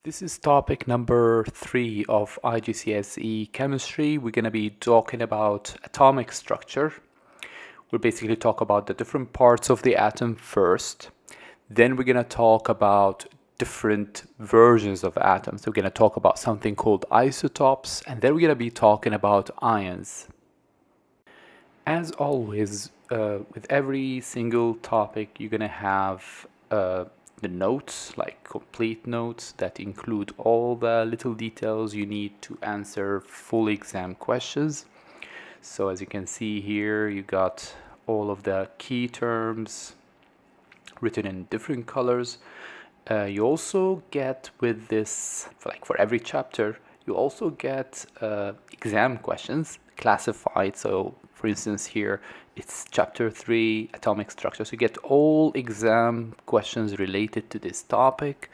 This is topic number 3 of IGCSE Chemistry. We're going to be talking about atomic structure. We'll basically talk about the different parts of the atom first. Then we're going to talk about different versions of atoms. We're going to talk about something called isotopes, and then we're going to be talking about ions. As always, with every single topic, you're going to have the notes, like complete notes that include all the little details you need to answer full exam questions. So as you can see here, you got all of the key terms written in different colors. You also get with this, for every chapter, you also get exam questions classified. So for instance here, it's chapter 3, atomic structure. So you get all exam questions related to this topic.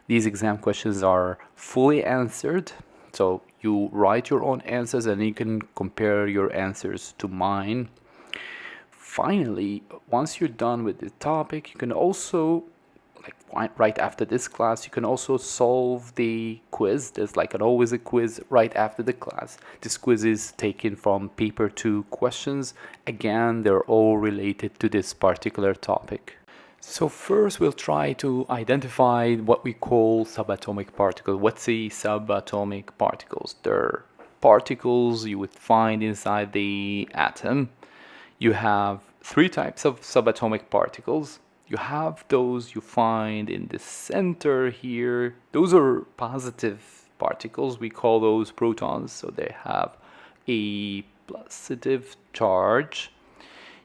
These exam questions are fully answered. So you write your own answers and you can compare your answers to mine. Finally, once you're done with the topic, you can also, right after this class, you can also solve the quiz. There's always a quiz right after the class. This quiz is taken from paper 2 questions. Again, they're all related to this particular topic. So first we'll try to identify what we call subatomic particles. What's the subatomic particles? They're particles you would find inside the atom. You have 3 types of subatomic particles. You have those you find in the center here. Those are positive particles. We call those protons. So they have a positive charge.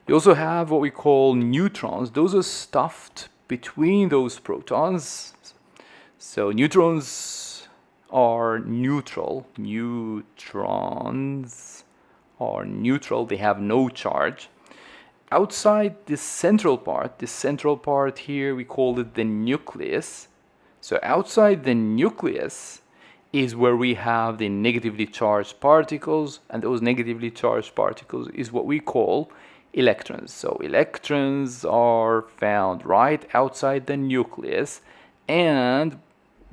You also have what we call neutrons. Those are stuffed between those protons. So neutrons are neutral. Neutrons are neutral. They have no charge. Outside this central part here, we call it the nucleus. So outside the nucleus is where we have the negatively charged particles, and those negatively charged particles is what we call electrons. So electrons are found right outside the nucleus, and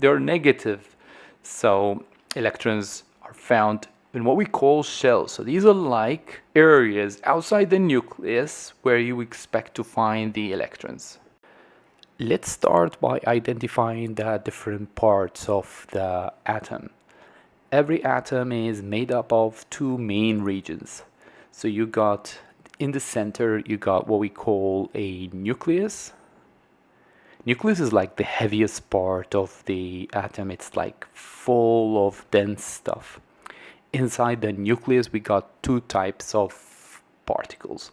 they're negative. So electrons are found in what we call shells. So these are like areas outside the nucleus where you expect to find the electrons. Let's start by identifying the different parts of the atom. Every atom is made up of 2 main regions. So you got in the center, you got what we call a nucleus. Nucleus is like the heaviest part of the atom. It's like full of dense stuff. Inside the nucleus, we got 2 types of particles.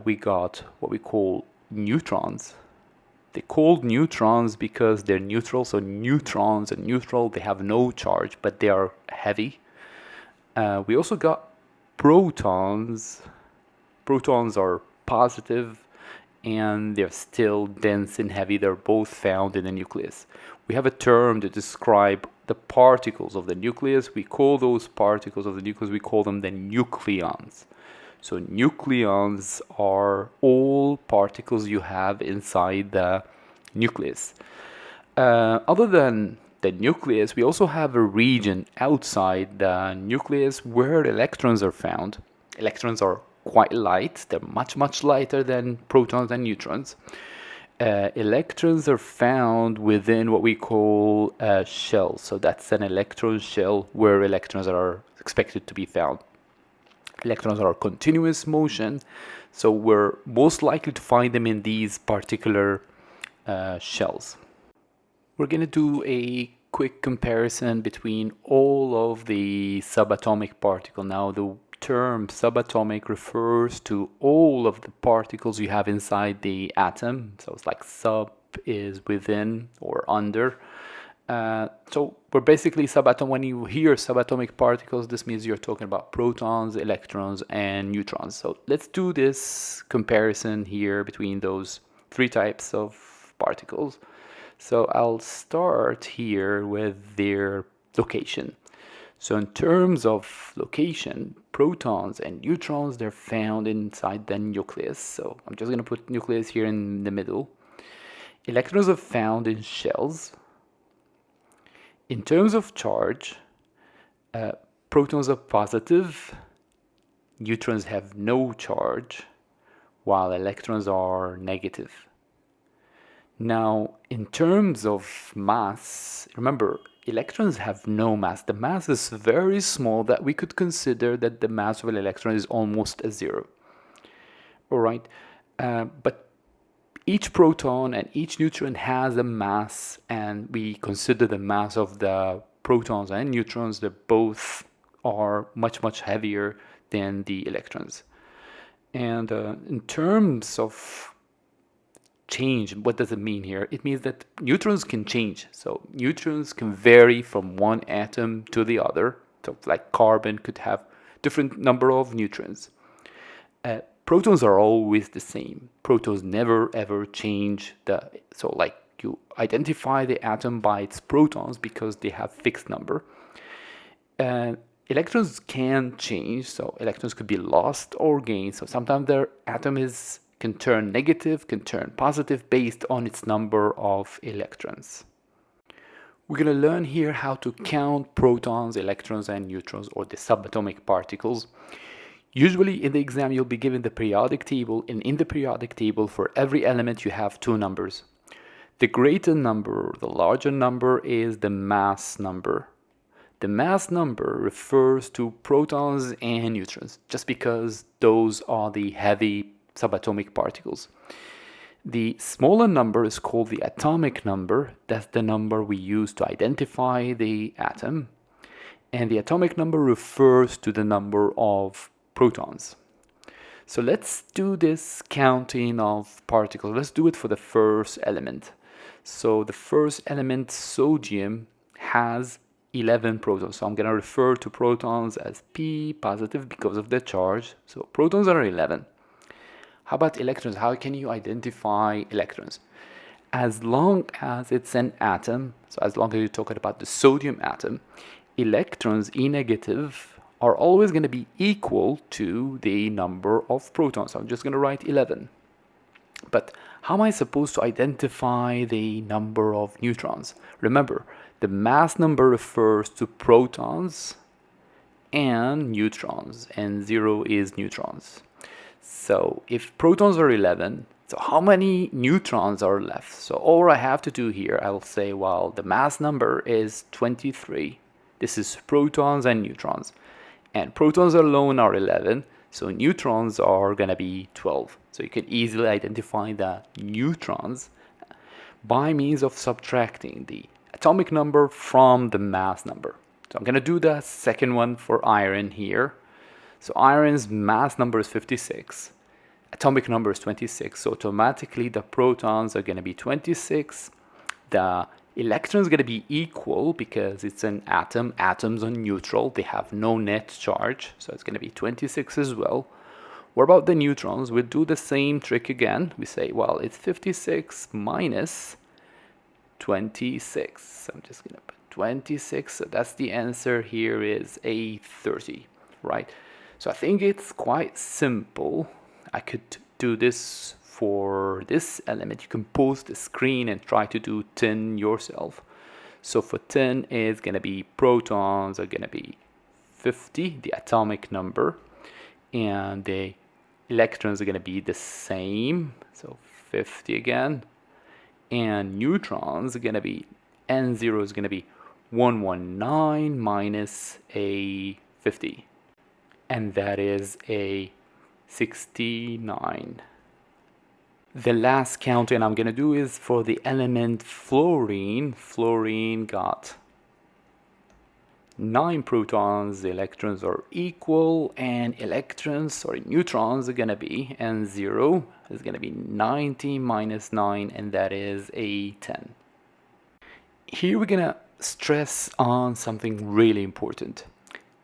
We got what we call neutrons. They're called neutrons because they're neutral. So neutrons are neutral. They have no charge, but they are heavy. We also got protons. Protons are positive, and they're still dense and heavy. They're both found in the nucleus. We have a term to describe the particles of the nucleus. We call those particles of the nucleus, we call them the nucleons. So nucleons are all particles you have inside the nucleus. Other than the nucleus, we also have a region outside the nucleus where electrons are found. Electrons are quite light. They're much lighter than protons and neutrons. Electrons are found within what we call a shell. So that's an electron shell where electrons are expected to be found. Electrons are continuous motion, so we're most likely to find them in these particular shells. We're going to do a quick comparison between all of the subatomic particles. Now, the term subatomic refers to all of the particles you have inside the atom. So it's like sub is within or under. So we're basically when you hear subatomic particles, this means you're talking about protons, electrons, and neutrons. So let's do this comparison here between those 3 types of particles. So I'll start here with their location. So in terms of location, protons and neutrons, they're found inside the nucleus. So I'm just going to put nucleus here in the middle. Electrons are found in shells. in terms of charge, protons are positive, neutrons have no charge, while electrons are negative. Now, in terms of mass, remember, electrons have no mass. The mass is very small that we could consider that the mass of an electron is almost a zero. All right, but each proton and each neutron has a mass, and we consider the mass of the protons and neutrons, they both are much, much heavier than the electrons. And in terms of change, what does it mean here? It means that neutrons can change. So neutrons can vary from one atom to the other. So like carbon could have different number of neutrons. Protons are always the same. Protons never ever change. So like you identify the atom by its protons because they have fixed number. Electrons can change, so electrons could be lost or gained. So sometimes their atom can turn negative, can turn positive based on its number of electrons. We're going to learn here how to count protons, electrons, and neutrons, or the subatomic particles. Usually in the exam you'll be given the periodic table, and in the periodic table for every element you have two numbers. The greater number, the larger number, is the mass number. The mass number refers to protons and neutrons, just because those are the heavy subatomic particles. The smaller number is called the atomic number. That's the number we use to identify the atom. And the atomic number refers to the number of protons. So let's do this counting of particles. Let's do it for the first element. So the first element, sodium, has 11 protons. So I'm going to refer to protons as P positive because of the charge. So protons are 11. How about electrons? How can you identify electrons? As long as it's an atom, so as long as you're talking about the sodium atom, electrons, E negative, are always going to be equal to the number of protons. So I'm just going to write 11. But how am I supposed to identify the number of neutrons? Remember, the mass number refers to protons and neutrons, and 0 is neutrons. So if protons are 11, so how many neutrons are left? So all I have to do here, I'll say, well, the mass number is 23. This is protons and neutrons. And protons alone are 11, so neutrons are going to be 12. So you can easily identify the neutrons by means of subtracting the atomic number from the mass number. So I'm going to do the second one for iron here. So iron's mass number is 56. Atomic number is 26. So automatically the protons are going to be 26. The electrons are going to be equal because it's an atom. Atoms are neutral. They have no net charge. So it's going to be 26 as well. What about the neutrons? We'll do the same trick again. We say, well, it's 56 minus 26. I'm just going to put 26. So that's the answer here is a 30, right? So I think it's quite simple. I could do this for this element. You can pause the screen and try to do 10 yourself. So for 10 is going to be protons are going to be 50, the atomic number, and the electrons are going to be the same, so 50 again, and neutrons are going to be, N0 is going to be 119 minus a 50, and that is a 69. The last counting I'm going to do is for the element fluorine. Fluorine got 9 protons, the electrons are equal, and neutrons are going to be, N0 is going to be 90 minus 9, and that is a 10. Here we're going to stress on something really important.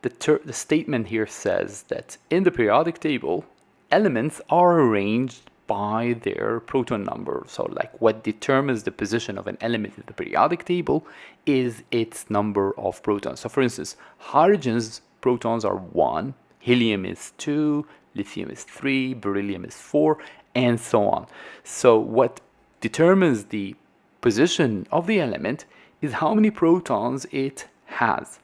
The statement here says that in the periodic table, elements are arranged by their proton number. So like what determines the position of an element in the periodic table is its number of protons. So for instance, hydrogen's protons are 1, helium is 2, lithium is 3, beryllium is 4, and so on. So what determines the position of the element is how many protons it has.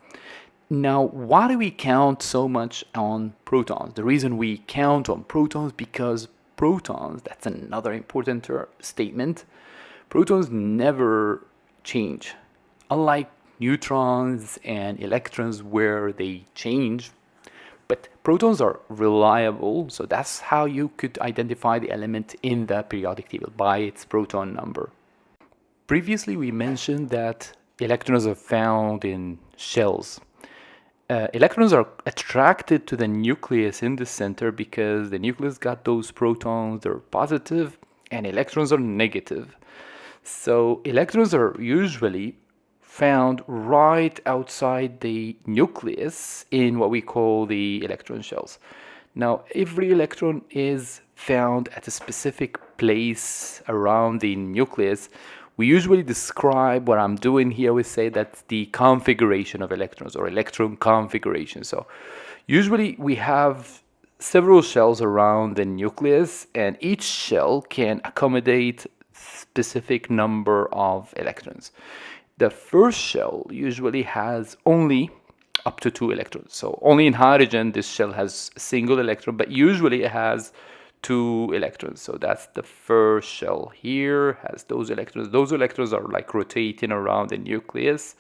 Now, why do we count so much on protons? The reason we count on protons because protons, that's another important statement, protons never change. Unlike neutrons and electrons where they change, but protons are reliable, so that's how you could identify the element in the periodic table, by its proton number. Previously, we mentioned that electrons are found in shells. Electrons are attracted to the nucleus in the center because the nucleus got those protons, they're positive, and electrons are negative. So electrons are usually found right outside the nucleus in what we call the electron shells. Now, every electron is found at a specific place around the nucleus. We usually describe what I'm doing here, we say that's the configuration of electrons or electron configuration. So usually we have several shells around the nucleus, and each shell can accommodate specific number of electrons. The first shell usually has only up to 2 electrons. So only in hydrogen this shell has a single electron, but usually it has 2 electrons. So that's the first shell here, has those electrons. Those electrons are like rotating around the nucleus.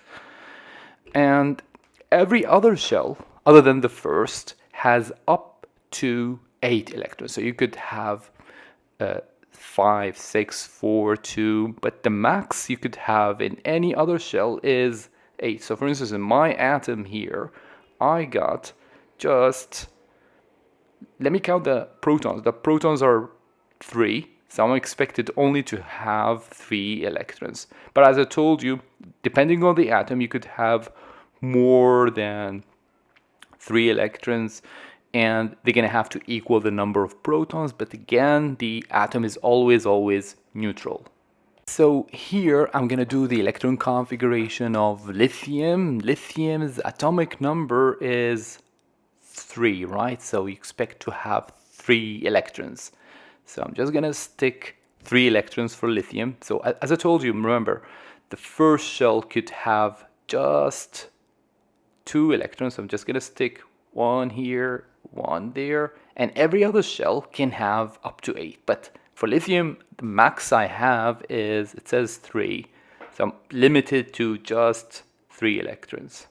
And every other shell, other than the first, has up to 8 electrons. So you could have 5, 6, 4, 2, but the max you could have in any other shell is 8. So for instance, in my atom here, I got just, let me count the protons. The protons are 3, so I'm expected only to have 3 electrons. But as I told you, depending on the atom, you could have more than 3 electrons, and they're going to have to equal the number of protons. But again, the atom is always neutral. So here I'm going to do the electron configuration of lithium. Lithium's atomic number is 3, right? So you expect to have 3 electrons. So I'm just going to stick 3 electrons for lithium. So as I told you, remember, the first shell could have just 2 electrons. So I'm just going to stick 1 here, 1 there, and every other shell can have up to 8. But for lithium, the max I have is, it says 3. So I'm limited to just 3 electrons.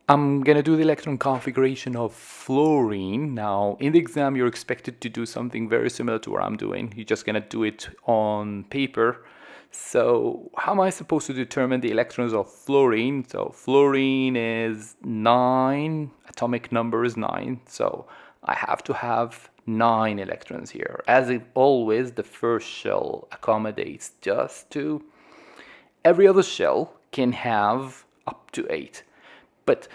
I'm going to do the electron configuration of fluorine. Now, in the exam, you're expected to do something very similar to what I'm doing. You're just going to do it on paper. So how am I supposed to determine the electrons of fluorine? So fluorine is 9, atomic number is 9. So I have to have 9 electrons here. As always, the first shell accommodates just 2. Every other shell can have up to 8. But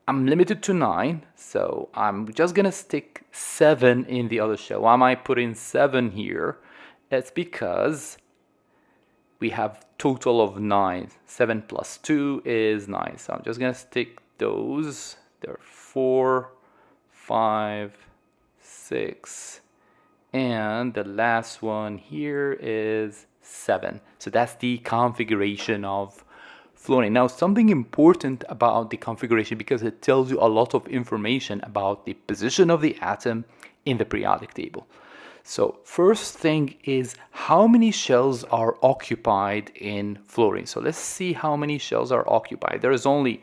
I'm limited to 9, so I'm just gonna stick 7 in the other shell. Why am I putting 7 here? It's because we have total of 9. 7 plus 2 is 9. So I'm just gonna stick those. There are 4, 5, 6, and the last one here is 7. So that's the configuration of fluorine. Now, something important about the configuration, because it tells you a lot of information about the position of the atom in the periodic table. So first thing is how many shells are occupied in fluorine. So let's see how many shells are occupied. There is only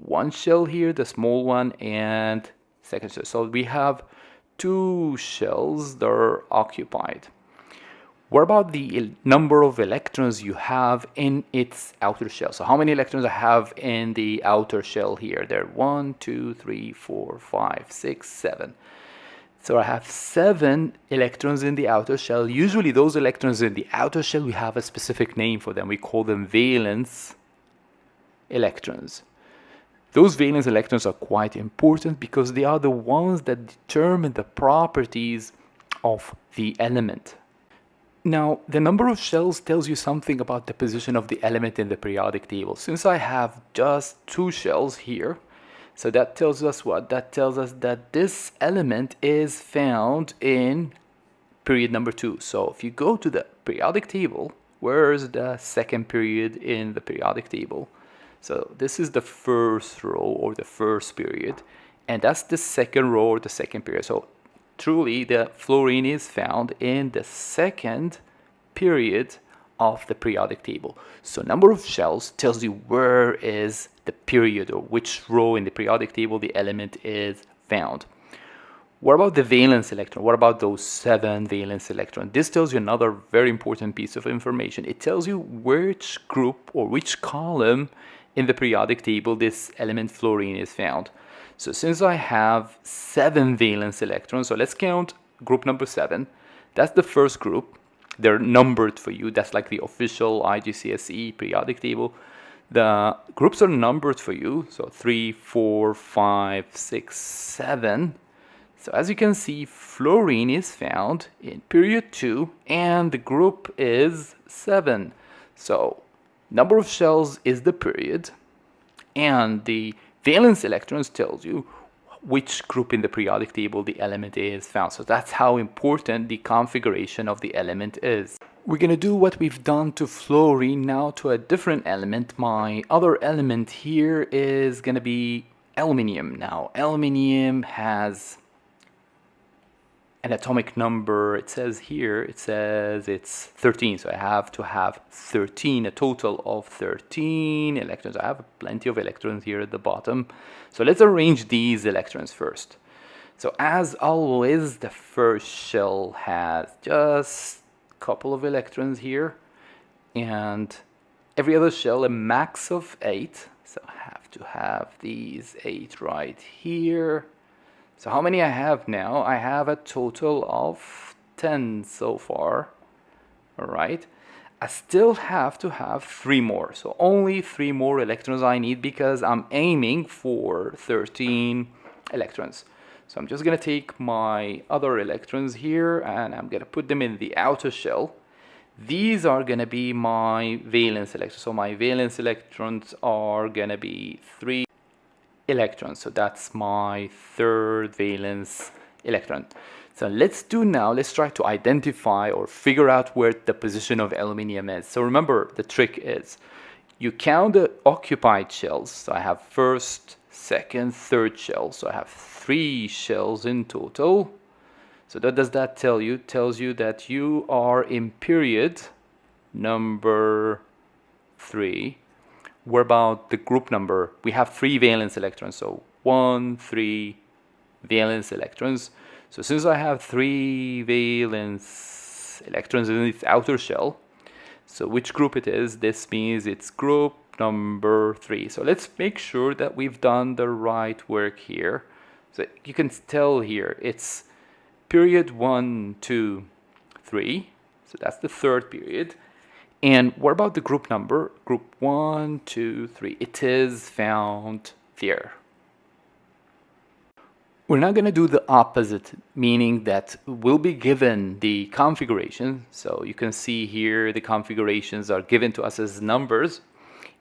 1 shell here, the small one, and second shell. So we have 2 shells that are occupied. What about the number of electrons you have in its outer shell? So how many electrons I have in the outer shell here? There are 1, 2, 3, 4, 5, 6, 7. So I have 7 electrons in the outer shell. Usually those electrons in the outer shell, we have a specific name for them. We call them valence electrons. Those valence electrons are quite important because they are the ones that determine the properties of the element. Now, the number of shells tells you something about the position of the element in the periodic table. Since I have just 2 shells here, so that tells us what? That tells us that this element is found in period number 2. So if you go to the periodic table where's the second period in the periodic table? So this is the first row or the first period, and that's the second row or the second period. So truly the fluorine is found in the second period of the periodic table. So number of shells tells you where is the period or which row in the periodic table the element is found. What about the valence electron? What about those 7 valence electrons? This tells you another very important piece of information. It tells you which group or which column in the periodic table this element fluorine is found. So since I have 7 valence electrons, so let's count group number 7. That's the first group. They're numbered for you. That's like the official IGCSE periodic table. The groups are numbered for you. So 3, 4, 5, 6, 7. So as you can see, fluorine is found in period 2 and the group is 7. So number of shells is the period and the valence electrons tells you which group in the periodic table the element is found. So that's how important the configuration of the element is. We're going to do what we've done to fluorine now to a different element. My other element here is going to be aluminium. Now aluminium has an atomic number. It says here, it says it's 13. So I have to have 13, a total of 13 electrons. I have plenty of electrons here at the bottom. So let's arrange these electrons first. So as always, the first shell has just a couple of electrons here. And every other shell, a max of 8. So I have to have these 8 right here. So how many I have now? I have a total of 10 so far. All right. I still have to have 3 more. So only 3 more electrons I need because I'm aiming for 13 electrons. So I'm just going to take my other electrons here and I'm going to put them in the outer shell. These are going to be my valence electrons. So my valence electrons are going to be 3 electrons. So that's my third valence electron. So let's try to identify or figure out where the position of aluminium is. So remember, the trick is you count the occupied shells. So I have first, second, third shell. So I have 3 shells in total. So what does that tell you? It tells you that you are in period number 3. What about the group number? We have 3 valence electrons. So 1, 3 valence electrons. So since I have 3 valence electrons in its outer shell, so which group it is? This means it's group number 3. So let's make sure that we've done the right work here. So you can tell here it's period 1, 2, 3. So that's the third period. And what about the group number? Group 1, 2, 3. It is found there. We're not going to do the opposite, meaning that we'll be given the configuration. So you can see here the configurations are given to us as numbers.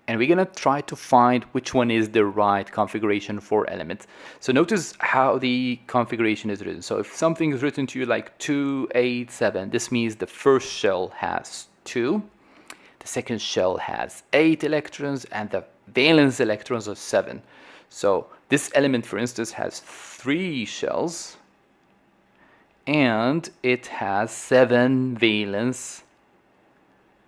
And we're going to try to find which one is the right configuration for elements. So notice how the configuration is written. So if something is written to you like 2, 8, 7, this means the first shell has 2. The second shell has 8 electrons and the valence electrons are 7. So this element, for instance, has 3 shells and it has 7 valence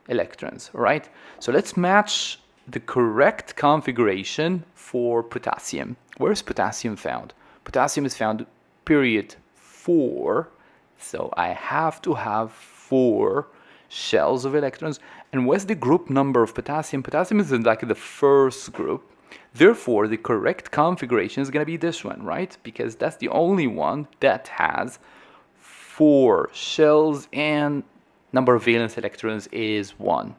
electrons, right? So let's match the correct configuration for potassium. Where is potassium found? Potassium is found period 4. So I have to have 4 shells of electrons. And what's the group number of potassium? Potassium is in like the first group. Therefore, the correct configuration is going to be this one, right? Because that's the only one that has 4 shells and number of valence electrons is 1.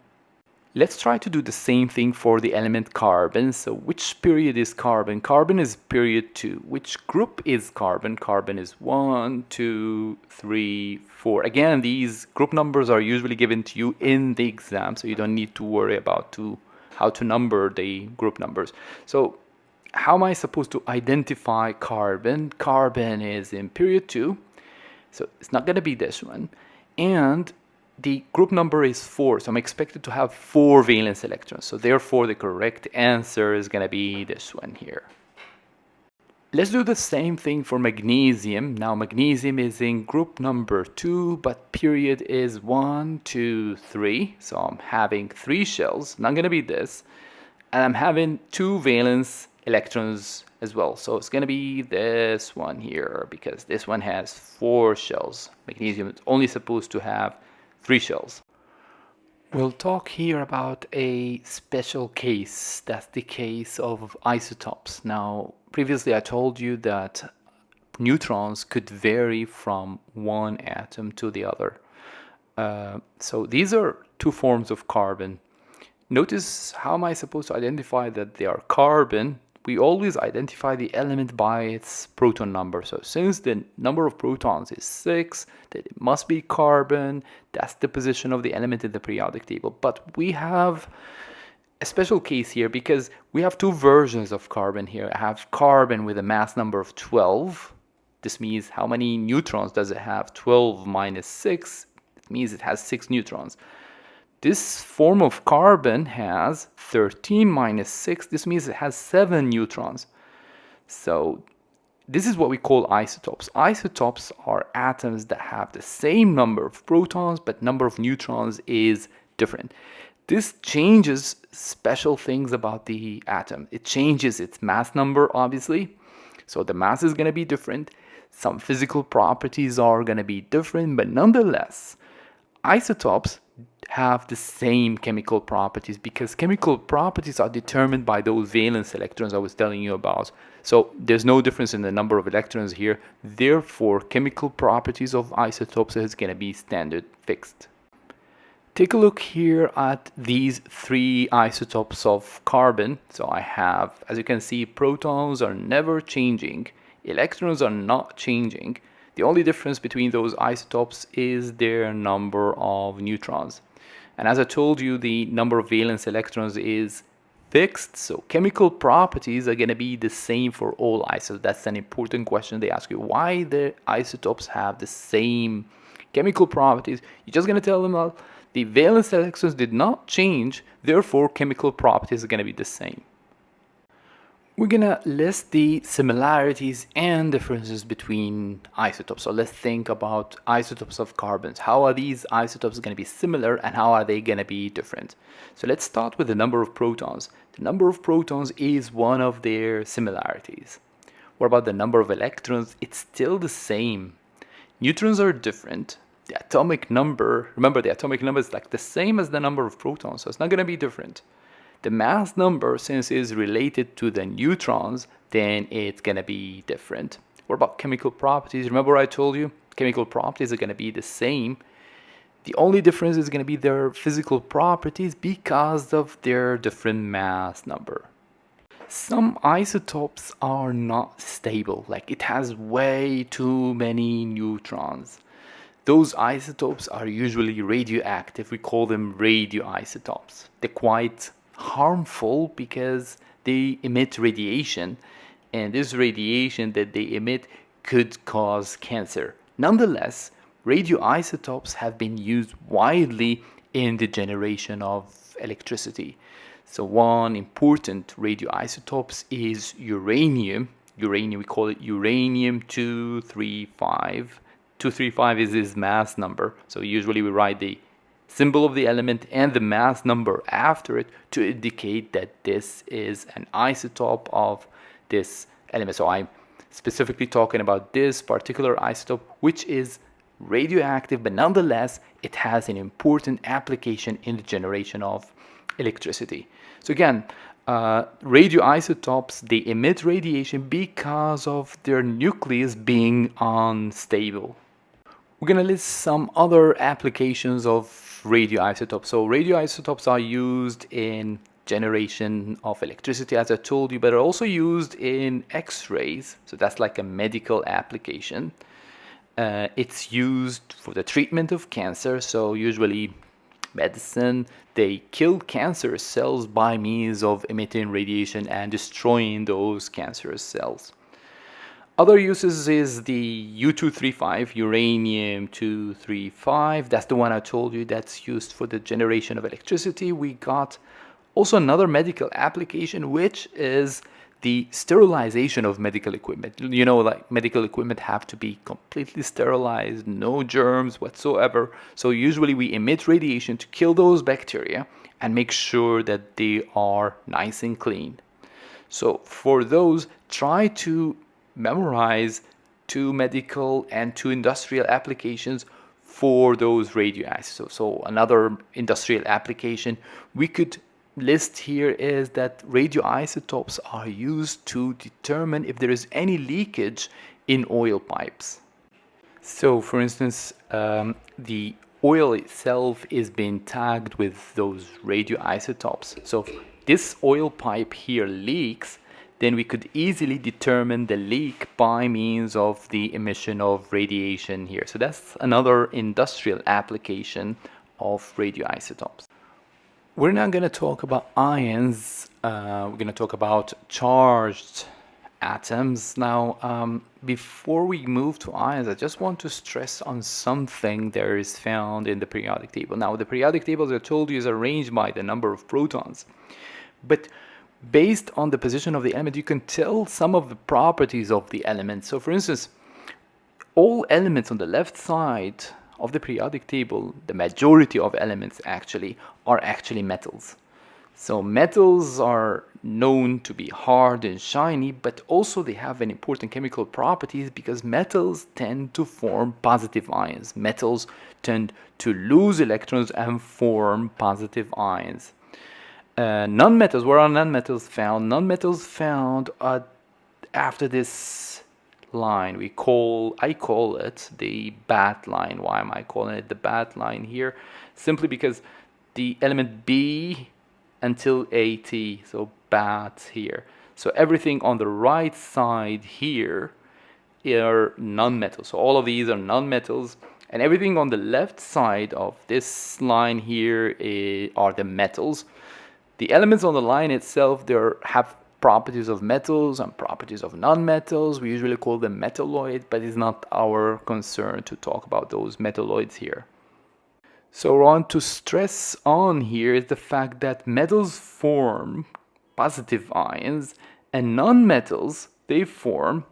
Let's try to do the same thing for the element carbon. So which period is carbon? Carbon is period 2. Which group is carbon? Carbon is 1, 2, 3, 4. Again, these group numbers are usually given to you in the exam, so you don't need to worry about how to number the group numbers. So how am I supposed to identify carbon? Carbon is in period 2, so it's not going to be this one. And the group number is 4, so I'm expected to have 4 valence electrons. So therefore, the correct answer is going to be this one here. Let's do the same thing for magnesium. Now, magnesium is in group number 2, but period is 1, 2, 3. So I'm having 3 shells, not going to be this. And I'm having 2 valence electrons as well. So it's going to be this one here, because this one has 4 shells. Magnesium is only supposed to have 3 shells. We'll talk here about a special case. That's the case of isotopes. Now, previously I told you that neutrons could vary from one atom to the other. So these are 2 forms of carbon. Notice, how am I supposed to identify that they are carbon? We always identify the element by its proton number. So since the number of protons is 6, then it must be carbon. That's the position of the element in the periodic table. But we have a special case here because we have 2 versions of carbon here. I have carbon with a mass number of 12. This means how many neutrons does it have? 12 minus 6. It means it has 6 neutrons. This form of carbon has 13 minus 6. This means it has 7 neutrons. So this is what we call isotopes. Isotopes are atoms that have the same number of protons, but number of neutrons is different. This changes special things about the atom. It changes its mass number, obviously. So the mass is going to be different. Some physical properties are going to be different, but nonetheless, isotopes have the same chemical properties because chemical properties are determined by those valence electrons I was telling you about. So there's no difference in the number of electrons here. Therefore, chemical properties of isotopes is going to be standard fixed. Take a look here at these 3 isotopes of carbon. So I have, as you can see, protons are never changing. Electrons are not changing. The only difference between those isotopes is their number of neutrons. And as I told you, the number of valence electrons is fixed, so chemical properties are going to be the same for all isotopes. That's an important question they ask you. Why the isotopes have the same chemical properties? You're just going to tell them, well, the valence electrons did not change, therefore chemical properties are going to be the same. We're going to list the similarities and differences between isotopes. So let's think about isotopes of carbons. How are these isotopes going to be similar and how are they going to be different? So let's start with the number of protons. The number of protons is one of their similarities. What about the number of electrons? It's still the same. Neutrons are different. The atomic number, remember the atomic number is like the same as the number of protons, so it's not going to be different. The mass number, since is related to the neutrons, then it's going to be different. What about chemical properties? Remember I told you chemical properties are going to be the same. The only difference is going to be their physical properties because of their different mass number. Some isotopes are not stable, like it has way too many neutrons. Those isotopes are usually radioactive. We call them radioisotopes. They're quite harmful because they emit radiation, and this radiation that they emit could cause cancer. Nonetheless, radioisotopes have been used widely in the generation of electricity. So one important radioisotopes is uranium. We call it uranium-235. 235 is its mass number. So usually we write the symbol of the element and the mass number after it to indicate that this is an isotope of this element. So I'm specifically talking about this particular isotope, which is radioactive, but nonetheless it has an important application in the generation of electricity. So again, radioisotopes, they emit radiation because of their nucleus being unstable. We're going to list some other applications of radioisotopes. So radioisotopes are used in generation of electricity, as I told you, but are also used in X-rays. So that's like a medical application. It's used for the treatment of cancer. So usually medicine, they kill cancer cells by means of emitting radiation and destroying those cancerous cells. Other uses is the U-235, uranium-235. That's the one I told you that's used for the generation of electricity. We got also another medical application, which is the sterilization of medical equipment. You know, like medical equipment have to be completely sterilized, no germs whatsoever. So usually we emit radiation to kill those bacteria and make sure that they are nice and clean. So for those, try to memorize 2 medical and 2 industrial applications for those radioisotopes. So another industrial application we could list here is that radioisotopes are used to determine if there is any leakage in oil pipes. So for instance, the oil itself is being tagged with those radioisotopes. So if this oil pipe here leaks, then we could easily determine the leak by means of the emission of radiation here. So that's another industrial application of radioisotopes. We're now going to talk about ions. We're going to talk about charged atoms. Now, before we move to ions, I just want to stress on something that is found in the periodic table. Now, the periodic table, as I told you, is arranged by the number of protons. But based on the position of the element, you can tell some of the properties of the element. So for instance, all elements on the left side of the periodic table, the majority of elements actually, are actually metals. So metals are known to be hard and shiny, but also they have an important chemical properties because metals tend to form positive ions. Metals tend to lose electrons and form positive ions. Non-metals, where are non-metals found? Non-metals found after this line. I call it the bat line. Why am I calling it the bat line here? Simply because the element B until AT, so bat here. So everything on the right side here are non-metals. So all of these are non-metals, and everything on the left side of this line here are the metals. The elements on the line itself, they have properties of metals and properties of non-metals. We usually call them metalloid, but it's not our concern to talk about those metalloids here. So what I want to stress on here is the fact that metals form positive ions and non-metals, they form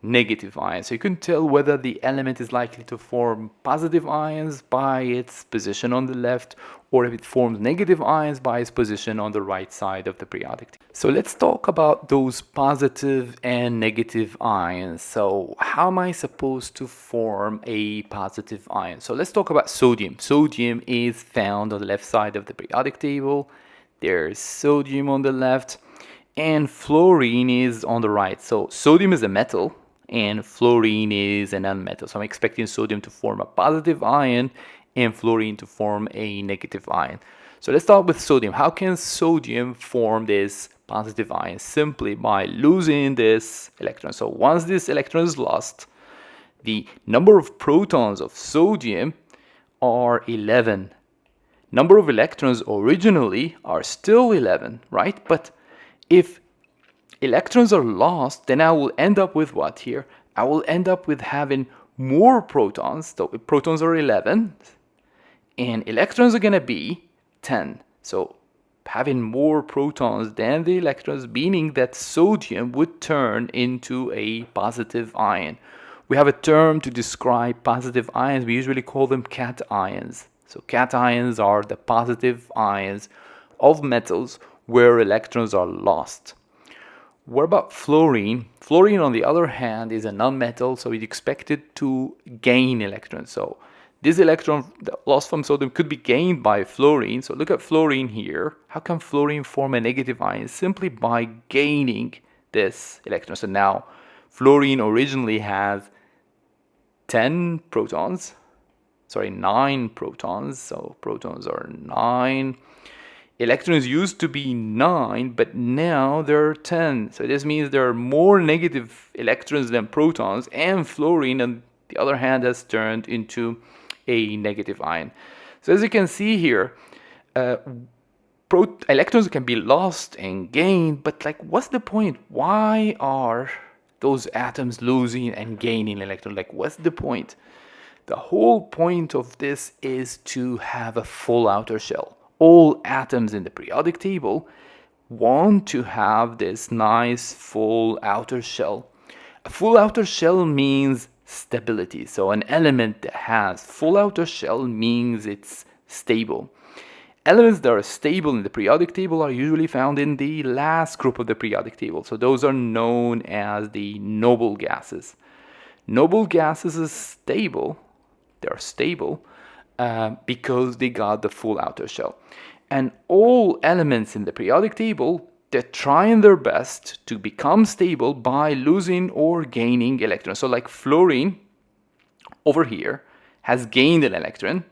negative ions. So you can tell whether the element is likely to form positive ions by its position on the left, or if it forms negative ions by its position on the right side of the periodic table. So let's talk about those positive and negative ions. So how am I supposed to form a positive ion? So let's talk about sodium. Sodium is found on the left side of the periodic table. There's sodium on the left, and fluorine is on the right. So sodium is a metal and fluorine is a nonmetal. So I'm expecting sodium to form a positive ion and fluorine to form a negative ion. So let's start with sodium. How can sodium form this positive ion? Simply by losing this electron. So once this electron is lost, the number of protons of sodium are 11. Number of electrons originally are still 11, right? But if electrons are lost, then I will end up with what here? I will end up with having more protons. So protons are 11 and electrons are going to be 10. So having more protons than the electrons, meaning that sodium would turn into a positive ion. We have a term to describe positive ions. We usually call them cations. So cations are the positive ions of metals where electrons are lost. What about fluorine? Fluorine, on the other hand, is a nonmetal, so it's expected to gain electrons. So this electron lost from sodium could be gained by fluorine. So look at fluorine here. How can fluorine form a negative ion? Simply by gaining this electron. So now fluorine originally has 9 protons. So protons are 9. Electrons used to be 9, but now there are 10. So this means there are more negative electrons than protons, and fluorine, on the other hand, has turned into a negative ion. So as you can see here, electrons can be lost and gained, but like, what's the point? Why are those atoms losing and gaining electrons. Like, what's the point? The whole point of this is to have a full outer shell. All atoms in the periodic table want to have this nice full outer shell. A full outer shell means stability. So an element that has full outer shell means it's stable. Elements that are stable in the periodic table are usually found in the last group of the periodic table. So those are known as the noble gases. Noble gases is stable. They're stable because they got the full outer shell. And all elements in the periodic table, they're trying their best to become stable by losing or gaining electrons. So like fluorine over here has gained an electron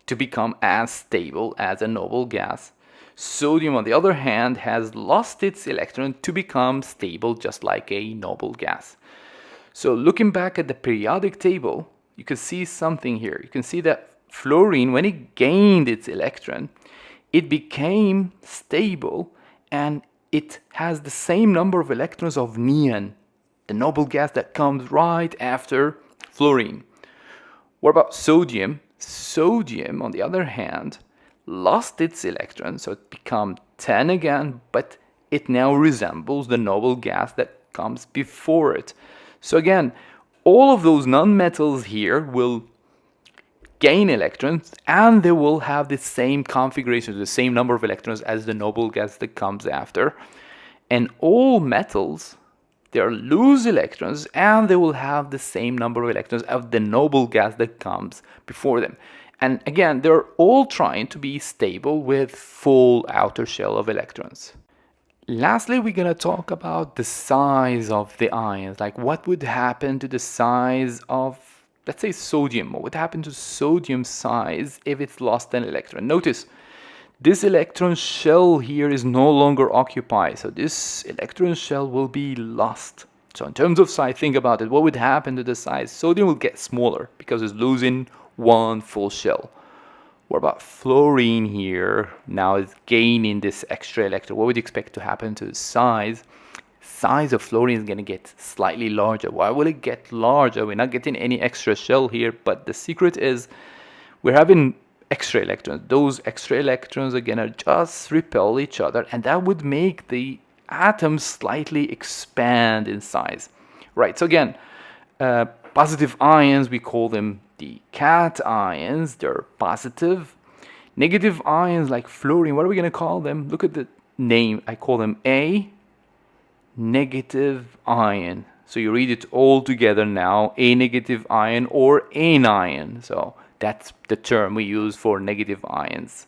to become as stable as a noble gas. Sodium, on the other hand, has lost its electron to become stable just like a noble gas. So looking back at the periodic table, you can see something here. You can see that fluorine, when it gained its electron, it became stable and it has the same number of electrons of neon, the noble gas that comes right after fluorine. What about sodium? Sodium, on the other hand, lost its electron, so it became 10 again, but it now resembles the noble gas that comes before it. So again, all of those nonmetals here will gain electrons and they will have the same configuration, the same number of electrons as the noble gas that comes after. And all metals, they'll lose electrons and they will have the same number of electrons of the noble gas that comes before them. And again, they're all trying to be stable with full outer shell of electrons. Lastly, we're going to talk about the size of the ions. Like what would happen to the size of, let's say, sodium. What would happen to sodium's size if it's lost an electron? Notice, this electron shell here is no longer occupied. So this electron shell will be lost. So in terms of size, think about it. What would happen to the size? Sodium will get smaller because it's losing one full shell. What about fluorine here? Now it's gaining this extra electron. What would you expect to happen to the size? Size of fluorine is going to get slightly larger. Why will it get larger? We're not getting any extra shell here, but the secret is we're having extra electrons. Those extra electrons are going to just repel each other, and that would make the atoms slightly expand in size. Right, so again, positive ions, we call them the cations. They're positive. Negative ions like fluorine, what are we going to call them? Look at the name. I call them A negative ion. So you read it all together now, A negative ion or anion. So that's the term we use for negative ions.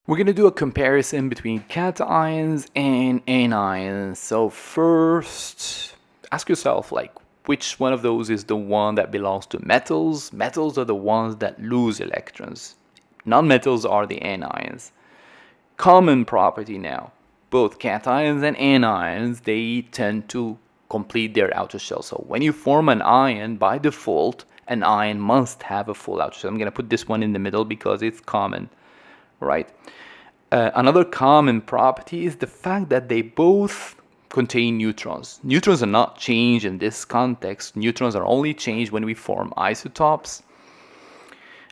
We're going to do a comparison between cations and anions. So first, ask yourself, like, which one of those is the one that belongs to metals? Metals are the ones that lose electrons. Non-metals are the anions. Common property now. Both cations and anions, they tend to complete their outer shell. So when you form an ion, by default, an ion must have a full outer shell. I'm going to put this one in the middle because it's common, right? Another common property is the fact that they both contain neutrons. Neutrons are not changed in this context. Neutrons are only changed when we form isotopes.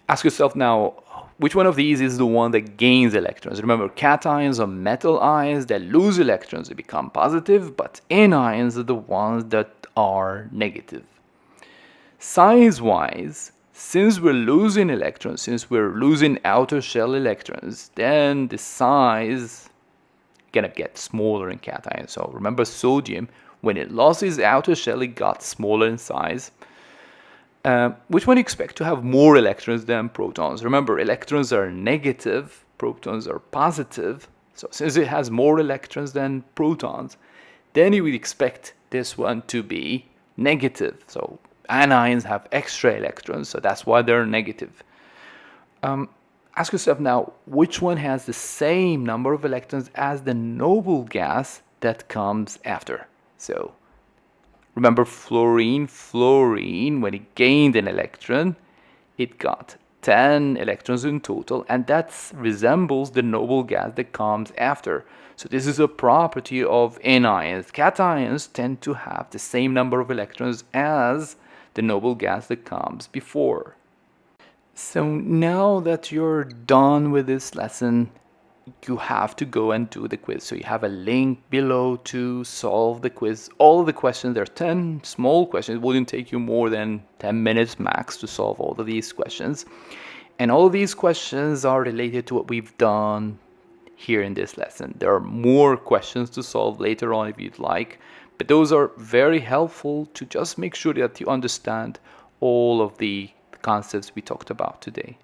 Ask yourself now, which one of these is the one that gains electrons? Remember, cations are metal ions that lose electrons. They become positive, but anions are the ones that are negative. Size-wise, since we're losing electrons, since we're losing outer shell electrons, then the size gonna get smaller in cations. So remember sodium, when it lost its outer shell, it got smaller in size. Which one do you expect to have more electrons than protons? Remember, electrons are negative, protons are positive. So since it has more electrons than protons, then you would expect this one to be negative. So anions have extra electrons, so that's why they're negative. Ask yourself now, which one has the same number of electrons as the noble gas that comes after? So remember fluorine, when it gained an electron, it got 10 electrons in total, and that resembles the noble gas that comes after. So this is a property of anions. Cations tend to have the same number of electrons as the noble gas that comes before. So now that you're done with this lesson, you have to go and do the quiz. So you have a link below to solve the quiz. All of the questions, there are 10 small questions. It wouldn't take you more than 10 minutes max to solve all of these questions. And all of these questions are related to what we've done here in this lesson. There are more questions to solve later on if you'd like, but those are very helpful to just make sure that you understand all of the concepts we talked about today.